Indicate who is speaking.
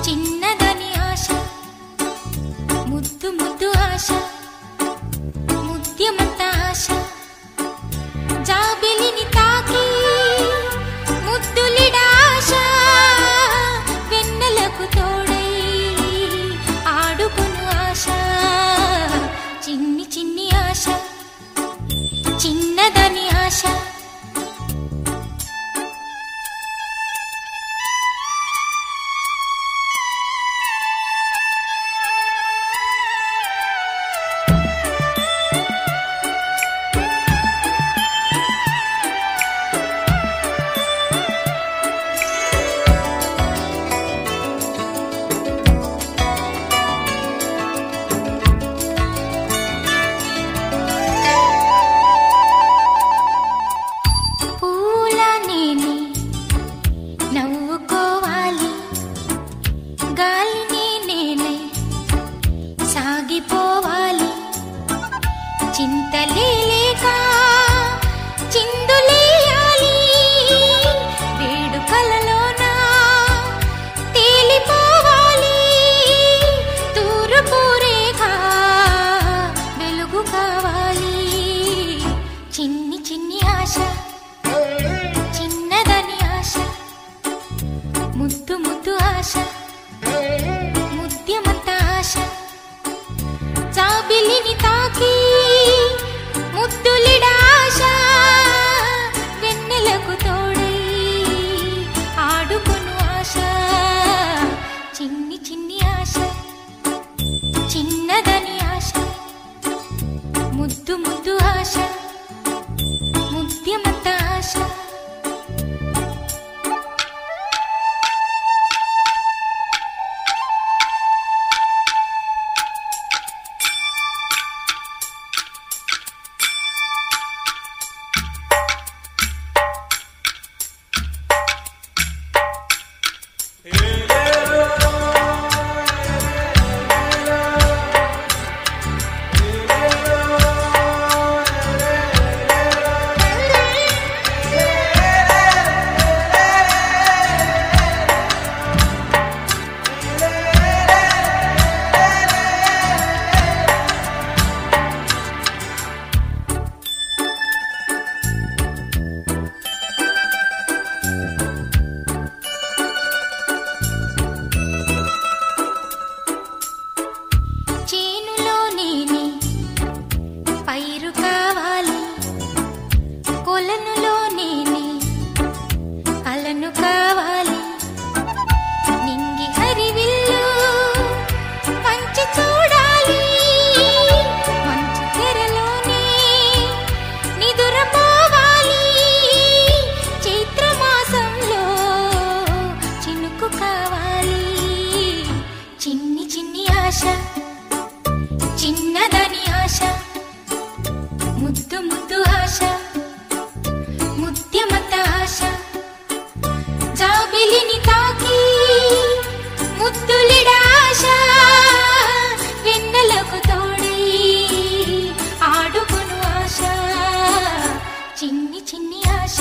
Speaker 1: చిన్నదని ఆశ ముద్దు ముద్దు ఆశ ముత్యమంత ఆశ జాబిలిని తాకి ముద్దులిడ ఆశ వెన్నెలకు తోడై ఆడుకును ఆశ చిన్ని చిన్ని ఆశ చిన్నదని ఆశ సాగిపోవాలి చింతలేక చిందులేయాలి వేడుకలలోన తేలిపోవాలి తూర్పు రేఖ వెలుగు కావాలి చిన్ని చిన్ని ఆశ చిన్నదని ఆశ ముద్దు ముద్దు ఆశ ముద్యమంత ఆశ జాబిలిని తాకి ముద్దులిడ ఆశ వెన్నెలకు తోడై ఆడుకును ఆశ చిన్ని చిన్ని ఆశ చిన్నదని ఆశ ముద్దు ముద్దు ఆశ ముద్యమంత ఆశ పైరు కావాలి కొలనులో నేనే అలను కావాలి నింగి హరివిల్లు పంచి చూడాలి మంచు తెరలోనే నిదురపోవాలి చైత్రమాసంలో చినుకు కావాలి చిన్ని చిన్ని ఆశ చిన్నదని ఆశ ముద్దు ముద్దు ఆశ ముత్యమంత ఆశ జాబిలిని తాకి ముద్దులిడ ఆశ వెన్నెలకు తోడై ఆడుకును ఆశ చిన్ని చిన్ని ఆశ